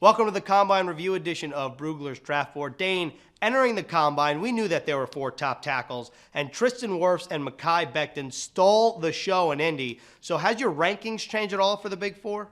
Welcome to the Combine Review edition of Brugler's Draft Board. Dane, entering the Combine, we knew that there were 4 top tackles, and Tristan Wirfs and Mekhi Becton stole the show in Indy. So has your rankings changed at all for the Big Four?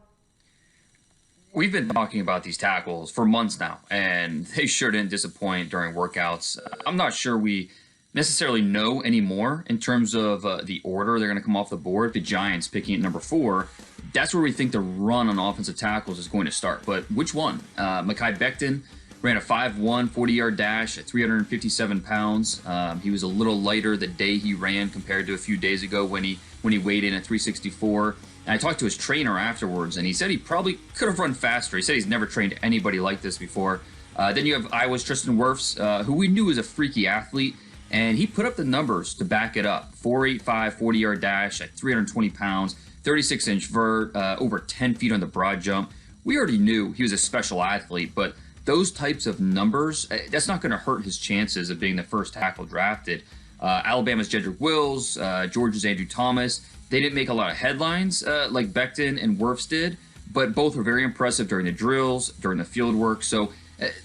We've been talking about these tackles for months now, and they sure didn't disappoint during workouts. I'm not sure we necessarily know anymore in terms of the order they're going to come off the board. The Giants picking at number 4. That's where we think the run on offensive tackles is going to start. But which one? Mekhi Becton ran a 5'1", 40-yard dash at 357 pounds. He was a little lighter the day he ran compared to a few days ago when he weighed in at 364. And I talked to his trainer afterwards, and he said he probably could have run faster. He said he's never trained anybody like this before. Then you have Iowa's Tristan Wirfs, who we knew was a freaky athlete, and he put up the numbers to back it up. 4'8", 40-yard dash at 320 pounds, 36-inch vert, over 10 feet on the broad jump. We already knew he was a special athlete, but those types of numbers, that's not going to hurt his chances of being the first tackle drafted. Alabama's Jedrick Wills, Georgia's Andrew Thomas, they didn't make a lot of headlines like Becton and Wirfs did, but both were very impressive during the drills, during the field work. So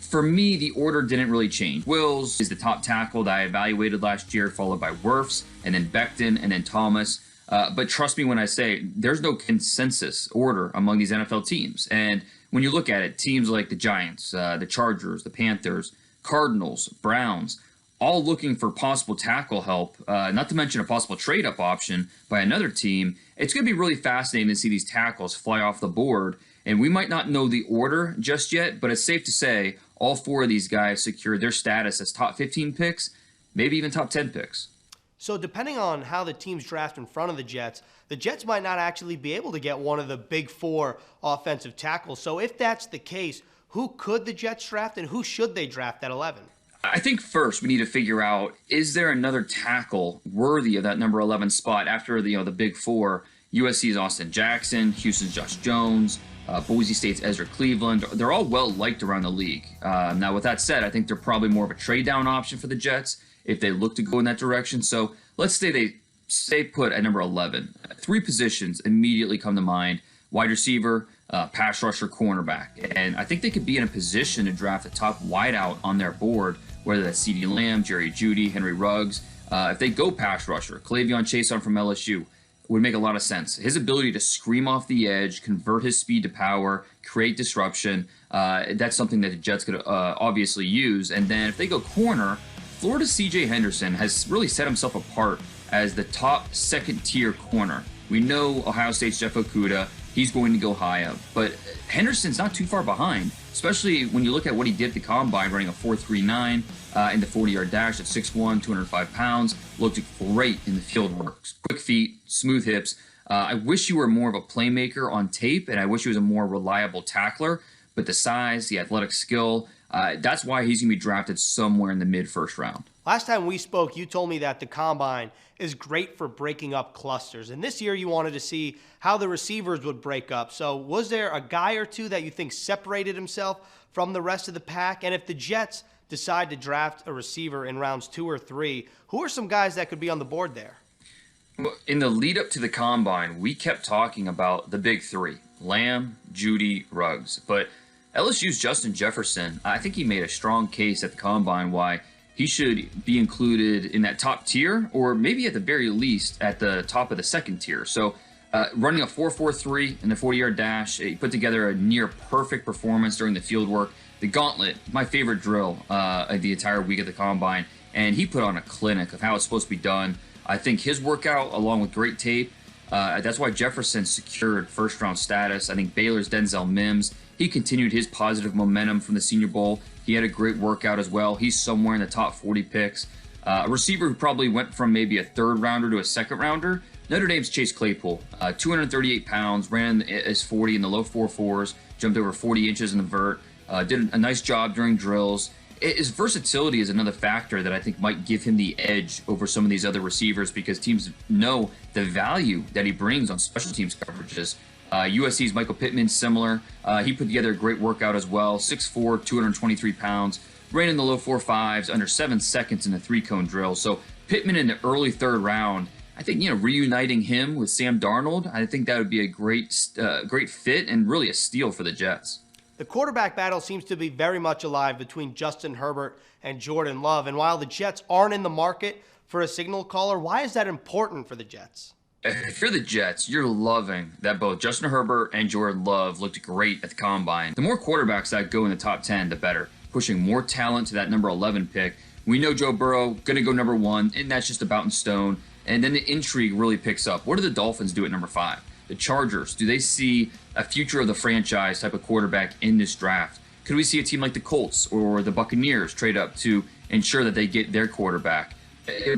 for me, the order didn't really change. Wills is the top tackle that I evaluated last year, followed by Wirfs, and then Becton, and then Thomas. But trust me when I say there's no consensus order among these NFL teams. And when you look at it, teams like the Giants, the Chargers, the Panthers, Cardinals, Browns, all looking for possible tackle help, not to mention a possible trade-up option by another team. It's going to be really fascinating to see these tackles fly off the board. And we might not know the order just yet, but it's safe to say all 4 of these guys secured their status as top 15 picks, maybe even top 10 picks. So depending on how the teams draft in front of the Jets might not actually be able to get one of the Big Four offensive tackles. So if that's the case, who could the Jets draft and who should they draft at 11? I think first we need to figure out, is there another tackle worthy of that number 11 spot after the Big Four? USC's Austin Jackson, Houston's Josh Jones, Boise State's Ezra Cleveland. They're all well liked around the league. Now, with that said, I think they're probably more of a trade down option for the Jets if they look to go in that direction. So let's say they stay put at number 11. 3 positions immediately come to mind: wide receiver, pass rusher, cornerback. And I think they could be in a position to draft a top wideout on their board, whether that's CeeDee Lamb, Jerry Jeudy, Henry Ruggs. If they go pass rusher, K'Lavon Chaisson from LSU would make a lot of sense. His ability to scream off the edge, convert his speed to power, create disruption, that's something that the Jets could obviously use. And then if they go corner, Florida's C.J. Henderson has really set himself apart as the top second-tier corner. We know Ohio State's Jeff Okudah, he's going to go high up. But Henderson's not too far behind, especially when you look at what he did at the Combine, running a 4.39 in the 40-yard dash at 6'1", 205 pounds. Looked great in the field work. Quick feet, smooth hips. I wish you were more of a playmaker on tape, and I wish he was a more reliable tackler. But the size, the athletic skill, that's why he's going to be drafted somewhere in the mid-first round. Last time we spoke, you told me that the Combine is great for breaking up clusters. And this year you wanted to see how the receivers would break up. So was there a guy or two that you think separated himself from the rest of the pack? And if the Jets decide to draft a receiver in rounds 2 or 3, who are some guys that could be on the board there? In the lead up to the Combine, we kept talking about the big 3, Lamb, Jeudy, Ruggs. But LSU's Justin Jefferson, I think he made a strong case at the Combine why he should be included in that top tier, or maybe at the very least at the top of the second tier. So running a 4.43 in the 40-yard dash, he put together a near perfect performance during the field work. The gauntlet, my favorite drill the entire week at the Combine, and he put on a clinic of how it's supposed to be done. I think his workout, along with great tape, that's why Jefferson secured first-round status. I think Baylor's Denzel Mims, he continued his positive momentum from the Senior Bowl. He had a great workout as well. He's somewhere in the top 40 picks. A receiver who probably went from maybe a 3rd rounder to a 2nd rounder, Notre Dame's Chase Claypool. 238 pounds, ran his 40 in the low 4.4s, jumped over 40 inches in the vert, did a nice job during drills. His versatility is another factor that I think might give him the edge over some of these other receivers, because teams know the value that he brings on special teams coverages. USC's Michael Pittman, similar. He put together a great workout as well. 6'4", 223 pounds. Ran in the low 4.5s, under 7 seconds in a 3-cone drill. So Pittman in the early 3rd round, I think, reuniting him with Sam Darnold, I think that would be a great fit and really a steal for the Jets. The quarterback battle seems to be very much alive between Justin Herbert and Jordan Love. And while the Jets aren't in the market for a signal caller, why is that important for the Jets? If you're the Jets, you're loving that both Justin Herbert and Jordan Love looked great at the combine. The more quarterbacks that go in the top 10, the better, pushing more talent to that number 11 pick. We know Joe Burrow going to go number 1, and that's just about in stone. And then the intrigue really picks up. What do the Dolphins do at number 5? The Chargers, do they see a future of the franchise type of quarterback in this draft? Could we see a team like the Colts or the Buccaneers trade up to ensure that they get their quarterback?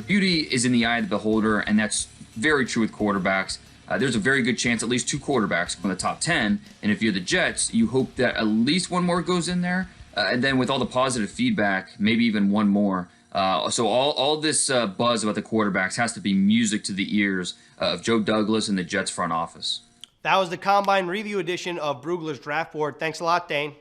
Beauty is in the eye of the beholder, and that's very true with quarterbacks. There's a very good chance at least 2 quarterbacks from the top 10, and if you're the Jets, you hope that at least one more goes in there, and then with all the positive feedback, maybe even one more. So all this buzz about the quarterbacks has to be music to the ears of Joe Douglas and the Jets front office. That was the Combine Review edition of Brugler's Draft Board. Thanks a lot, Dane.